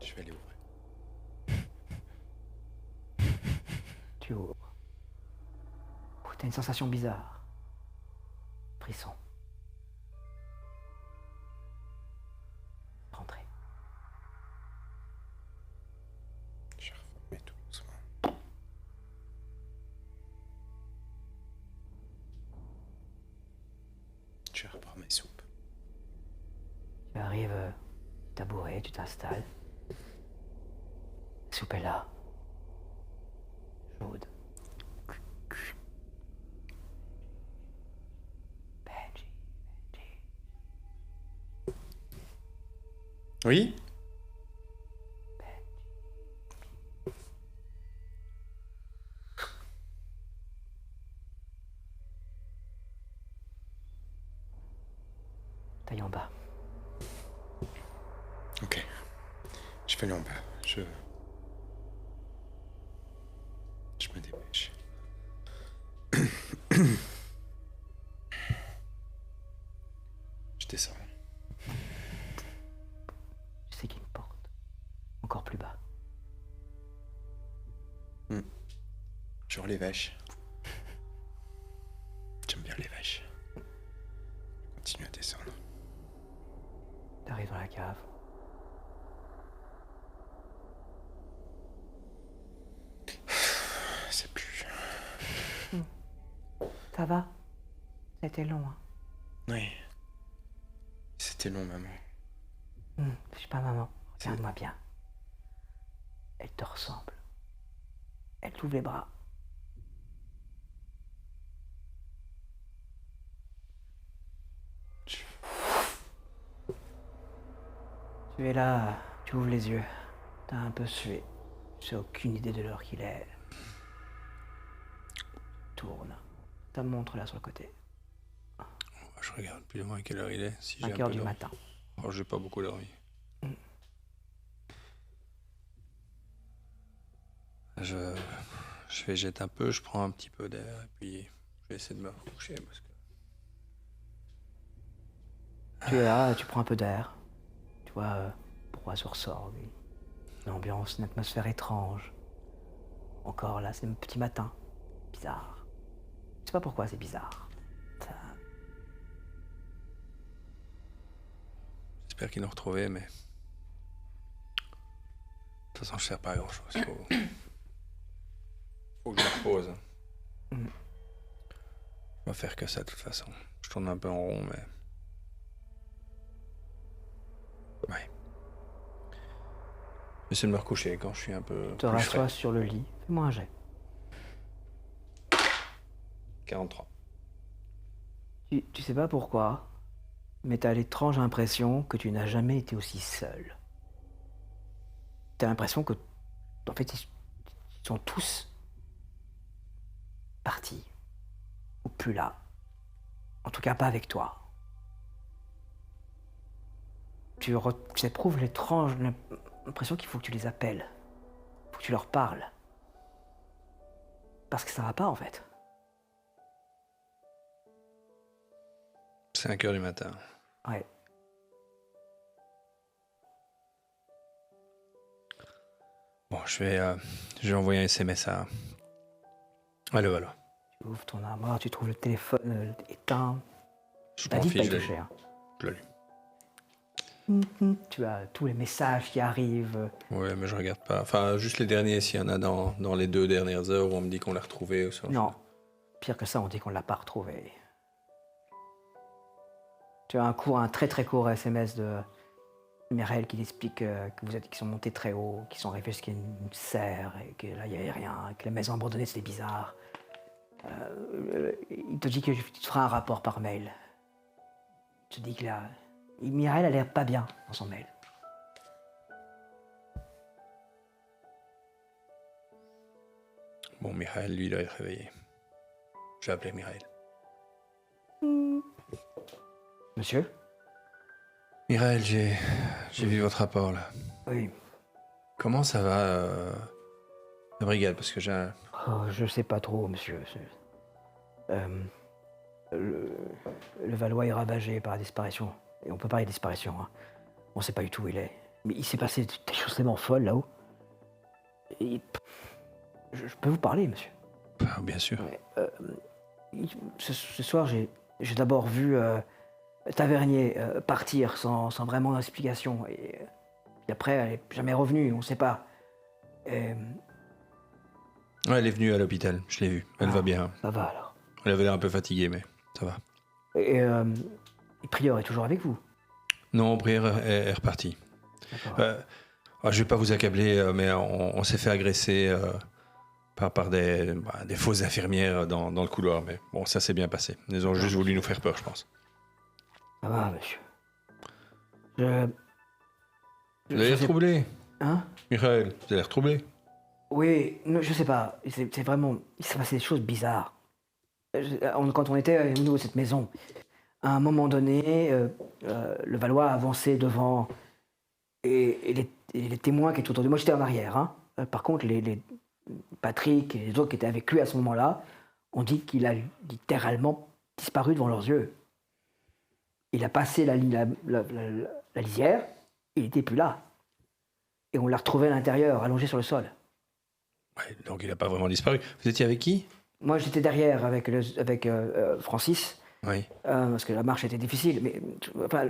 Je vais aller ouvrir. Tu ouvres. T'as une sensation bizarre. Frisson. Rentré. Je vais refermer tout doucement. Je vais reprendre mes soupes. Tu arrives, tabouret, tu t'installes. La soupe est là. Chaude. Benji, Benji. Oui? Taille en bas. Ok. Je vais aller en bas. Je me dépêche. Je descends. Je sais qu'il me porte. Encore plus bas. Genre les vaches. J'aime bien les vaches. Continue à descendre. T'arrives dans la cave. C'est plus. Ça va? C'était long, hein? Oui. C'était long, maman. Je suis pas maman. Regarde-moi bien. Elle te ressemble. Elle t'ouvre les bras. Tu es là, tu ouvres les yeux. T'as un peu sué. J'ai aucune idée de l'heure qu'il est. Tourne. Ta montre là sur le côté. Je regarde plus ou moins à quelle heure il est. Si j'ai 5 un heures peu du dormi. matin. Oh, j'ai pas beaucoup dormi. Je végète un peu, je prends un petit peu d'air et puis je vais essayer de me recoucher parce que Tu es là, tu prends un peu d'air. Tu vois, broie sur sorgue. Une ambiance, une atmosphère étrange. Encore là, c'est le petit matin. Bizarre. Je sais pas pourquoi c'est bizarre. Ça- j'espère qu'ils l'ont retrouvé, mais de toute façon je sers pas à grand chose. Faut que je me repose. Mm. Je vais faire que ça de toute façon. Je tourne un peu en rond, mais ouais. J'essaie de me recoucher quand je suis un peu Te plus rassois frais. sur le lit. Fais-moi un jet. 43. Tu sais pas pourquoi, mais t'as l'étrange impression que tu n'as jamais été aussi seul. T'as l'impression que, en fait, ils sont tous partis. Ou plus là. En tout cas, pas avec toi. Tu éprouves l'étrange impression qu'il faut que tu les appelles. Faut que tu leur parles. Parce que ça va pas, en fait. 5 heures du matin. Ouais. Bon, je vais envoyer un SMS à... Allô. Tu ouvres ton armoire, tu trouves le téléphone éteint. Je T'as m'en dit de pas fiche, y je toucher, hein. l'allume. Tu as tous les messages qui arrivent. Ouais, mais je regarde pas. Enfin, juste les derniers, s'il y en a dans les 2 dernières heures où on me dit qu'on l'a retrouvé. Ou ça. Non. Pire que ça, on dit qu'on l'a pas retrouvé. Tu as un très très court SMS de Mireille qui explique qu'ils sont montés très haut, qu'ils sont arrivés jusqu'à une serre et que là il n'y avait rien, que la maison abandonnée c'était bizarre. Il te dit que tu te feras un rapport par mail. Il te dit que là, Mireille a l'air pas bien dans son mail. Bon, Michael, lui, il doit être réveillé. Je vais appeler Michael. Monsieur? Michael, j'ai vu votre rapport, là. Oui. Comment ça va, la brigade? Parce que j'ai un... Oh, je sais pas trop, monsieur. Le, le Valois est ravagé par la disparition. Et on peut parler de disparition. Hein. On ne sait pas du tout où il est. Mais il s'est passé des choses tellement folles là-haut. Et je peux vous parler, monsieur. Ah, bien sûr. Ouais, ce soir, j'ai d'abord vu Tavernier partir sans vraiment d'explication. Et puis après, elle n'est jamais revenue, on ne sait pas. Et, Ouais, elle est venue à l'hôpital, je l'ai vue. Elle va bien. ça va alors. Elle avait l'air un peu fatiguée, mais ça va. Et Prieur est toujours avec vous. Non, Brière est reparti. D'accord. Je vais pas vous accabler, mais on s'est fait agresser par des fausses infirmières dans le couloir. Mais bon, ça s'est bien passé. Ils ont juste voulu nous faire peur, je pense. Ça va, monsieur. Vous avez l'air sais- troublé, Hein? Michael. Vous avez l'air troublé. Oui, non, je sais pas. C'est vraiment. Il s'est passé des choses bizarres. Quand on était au niveau de cette maison, à un moment donné, le Valois avançait devant. Et les témoins qui étaient autour de moi, j'étais en arrière. Hein. Par contre, les Patrick et les autres qui étaient avec lui à ce moment-là ont dit qu'il a littéralement disparu devant leurs yeux. Il a passé la lisière, il n'était plus là. Et on l'a retrouvé à l'intérieur, allongé sur le sol. Ouais, donc il n'a pas vraiment disparu. Vous étiez avec qui? Moi, j'étais derrière avec Francis, Oui. parce que la marche était difficile. Mais enfin,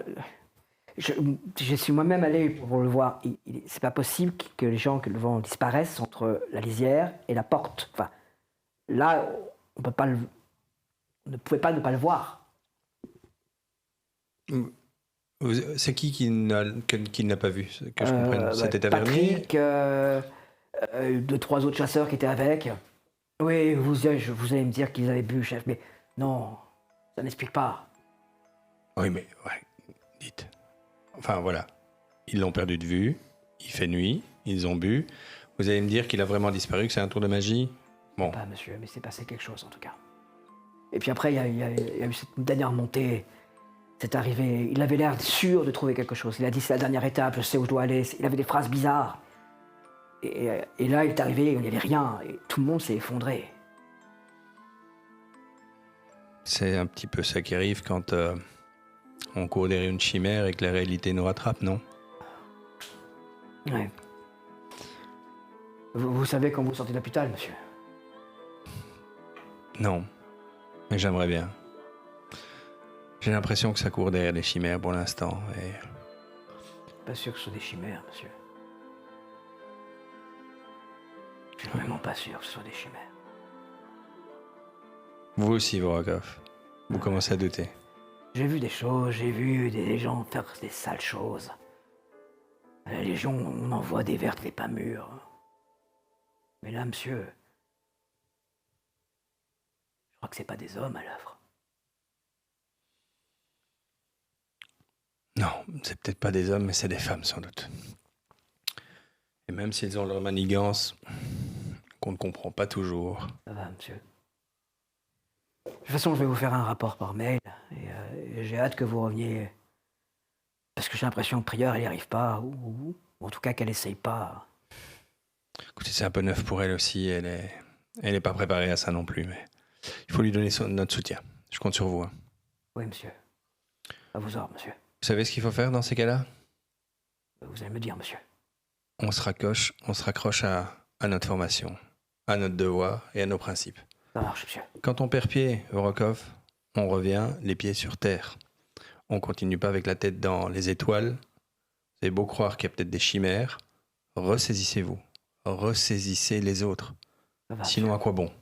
je suis moi-même allé pour le voir. C'est pas possible que les gens, que le vent disparaissent entre la lisière et la porte. Enfin, là, on peut pas on ne pouvait pas ne pas le voir. C'est qui ne l'a pas vu? Que je comprenne. C'était Tavernier? Patrick, 2-3 autres chasseurs qui étaient avec. Oui, vous allez me dire qu'ils avaient bu, chef, mais non, ça n'explique pas. Oui, mais ouais, dites. Enfin, voilà. Ils l'ont perdu de vue. Il fait nuit. Ils ont bu. Vous allez me dire qu'il a vraiment disparu, que c'est un tour de magie? Bon. Pas, monsieur, mais c'est passé quelque chose en tout cas. Et puis après, il y a eu cette dernière montée. C'est arrivé. Il avait l'air sûr de trouver quelque chose. Il a dit c'est la dernière étape, je sais où je dois aller. Il avait des phrases bizarres. Et là, il est arrivé, il n'y avait rien. Et tout le monde s'est effondré. C'est un petit peu ça qui arrive quand on court derrière une chimère et que la réalité nous rattrape, non? Ouais. Vous savez quand vous sortez de l'hôpital, monsieur? Non. Mais j'aimerais bien. J'ai l'impression que ça court derrière les chimères pour l'instant. Et Pas sûr que ce soit des chimères, monsieur. Je suis vraiment pas sûr que ce soit des chimères. vous aussi, Vorokov. Vous commencez à douter. J'ai vu des choses, j'ai vu des gens faire des sales choses. À la Légion, on en voit des vertes, des pas mûres. Mais là, monsieur, je crois que c'est pas des hommes à l'œuvre. Non, c'est peut-être pas des hommes, mais c'est des femmes, sans doute. Et même s'ils ont leur manigance, qu'on ne comprend pas toujours. Ça va, monsieur. De toute façon, je vais vous faire un rapport par mail. Et j'ai hâte que vous reveniez. Parce que j'ai l'impression que Prieur, elle n'y arrive pas. Ou en tout cas qu'elle essaye pas. Écoutez, c'est un peu neuf pour elle aussi. Elle est pas préparée à ça non plus. Mais il faut lui donner notre soutien. Je compte sur vous. Hein. Oui, monsieur. À vos ordres, monsieur. Vous savez ce qu'il faut faire dans ces cas-là? Vous allez me dire, monsieur. On se raccroche à notre formation, à notre devoir et à nos principes. Ça marche, monsieur. Quand on perd pied, Vorokov, on revient les pieds sur terre. On continue pas avec la tête dans les étoiles. Vous avez beau croire qu'il y a peut-être des chimères, ressaisissez-vous. Ressaisissez les autres. Ça va, Sinon, monsieur. à quoi bon?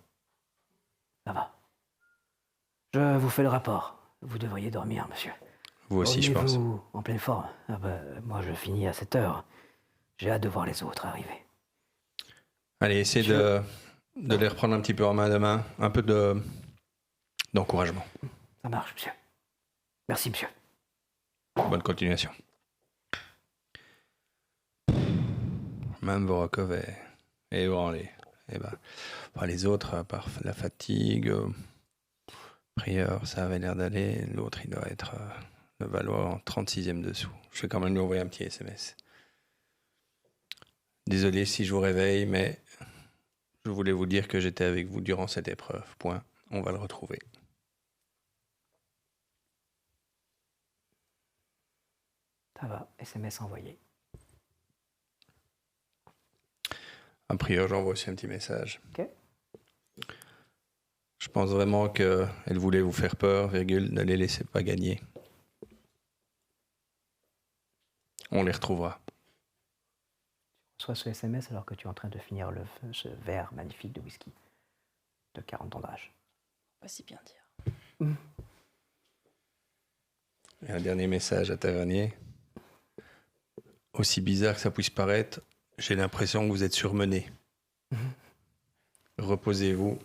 Ça va. Je vous fais le rapport. Vous devriez dormir, monsieur. Vous aussi, je pense. Revenez-vous en pleine forme. Ah bah, moi, je finis à 7 heures. J'ai hâte de voir les autres arriver. Allez, essayez de les reprendre un petit peu en main demain. Un peu d'encouragement. Ça marche, monsieur. Merci, monsieur. Bonne continuation. Même Vorokov est ébranlé. Et les autres, par la fatigue, Prieur, ça avait l'air d'aller. L'autre, il doit être le Valois en 36e dessous. Je vais quand même lui envoyer un petit SMS. Désolé si je vous réveille, mais je voulais vous dire que j'étais avec vous durant cette épreuve. Point. On va le retrouver. Ça va, SMS envoyé. Un prieur, j'envoie aussi un petit message. Ok. Je pense vraiment qu'elle voulait vous faire peur, virgule, ne les laissez pas gagner. On les retrouvera. Soit ce SMS alors que tu es en train de finir ce verre magnifique de whisky de 40 ans d'âge. Pas si bien dire. Et un dernier message à Tavernier. Aussi bizarre que ça puisse paraître, j'ai l'impression que vous êtes surmené. Reposez-vous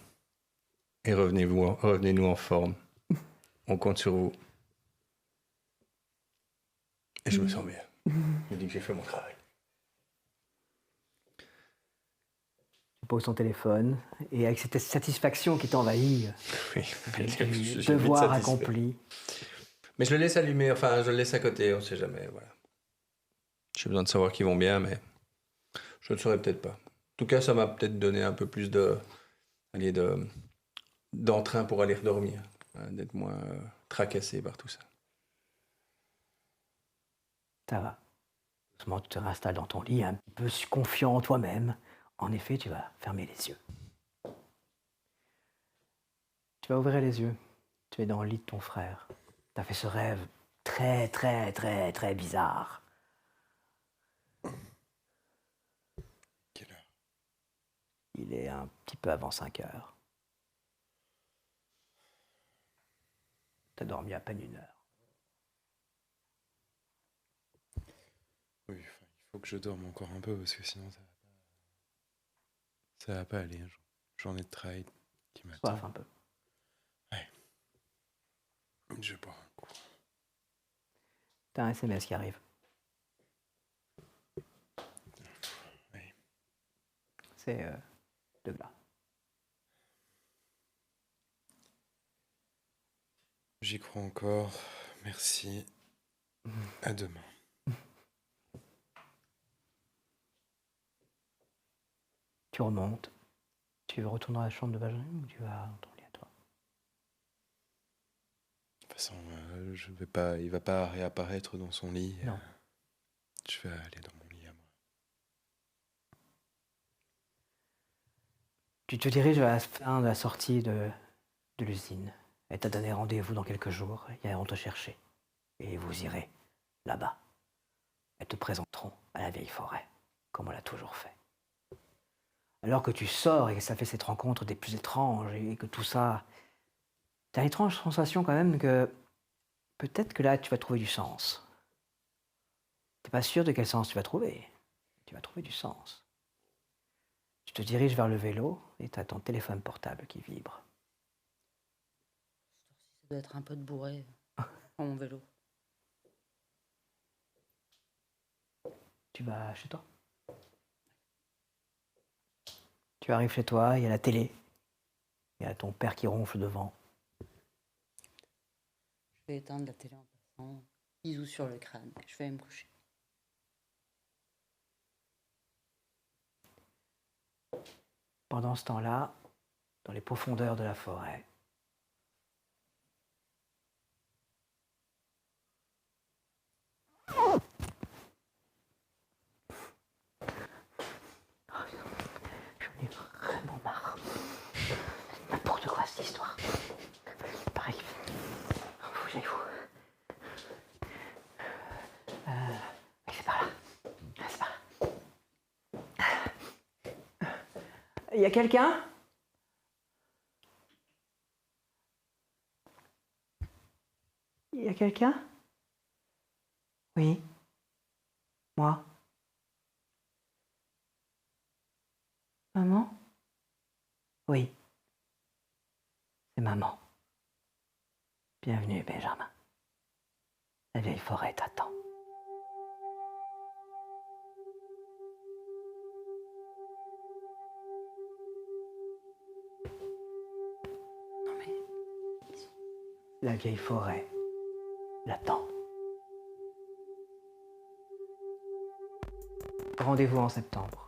et revenez-nous en forme. On compte sur vous. Et je me sens bien. Je me dis que j'ai fait mon travail. Tu poses ton téléphone et avec cette satisfaction qui t'envahit Oui, du j'ai devoir vite satisfait. accompli. Mais je le laisse allumer, enfin je le laisse à côté, on sait jamais, voilà. J'ai besoin de savoir qu'ils vont bien, mais je ne le saurais peut-être pas. En tout cas, ça m'a peut-être donné un peu plus d'entrain pour aller redormir, hein, d'être moins tracassé par tout ça. Ça va. Doucement, tu te réinstalles dans ton lit, un peu confiant en toi-même. En effet, tu vas fermer les yeux. Tu vas ouvrir les yeux. Tu es dans le lit de ton frère. Tu as fait ce rêve très, très, très, très bizarre. Quelle heure? Il est un petit peu avant 5 heures. Tu as dormi à peine 1 heure. Oui, enfin, il faut que je dorme encore un peu parce que sinon ça va pas aller. Journée de travail qui m'attend. Soif un peu. Je vais boire un coup. Tu as un SMS qui arrive. Oui. C'est de là. J'y crois encore. Merci. À demain. Tu remontes. Tu retournes dans la chambre de Benjamin ou tu vas dans ton lit à toi? De toute façon, il va pas réapparaître dans son lit. Non. Je vais aller dans mon lit à moi. Tu te diriges vers la fin de la sortie de l'usine. Elle t'a donné rendez-vous dans quelques jours. Ils iront te chercher. Et vous irez là-bas. Elles te présenteront à la vieille forêt, comme on l'a toujours fait. Alors que tu sors et que ça fait cette rencontre des plus étranges et que tout ça... T'as une étrange sensation quand même que... Peut-être que là, tu vas trouver du sens. T'es pas sûr de quel sens tu vas trouver. Tu vas trouver du sens. Tu te diriges vers le vélo et t'as ton téléphone portable qui vibre. Ça doit être un peu de bourré dans mon vélo. Tu vas chez toi. Tu arrives chez toi, il y a la télé. Il y a ton père qui ronfle devant. Je vais éteindre la télé en passant. Bisous sur le crâne. Je vais aller me coucher. Pendant ce temps-là, dans les profondeurs de la forêt, j'en ai vraiment marre. N'importe quoi cette histoire. Pareil. Faut que j'aille où? C'est par là. C'est par là. Il y a quelqu'un? Il y a quelqu'un? Oui. Moi. Maman? Oui. C'est maman. Bienvenue, Benjamin. La vieille forêt t'attend. Non mais... La vieille forêt l'attend. Rendez-vous en septembre.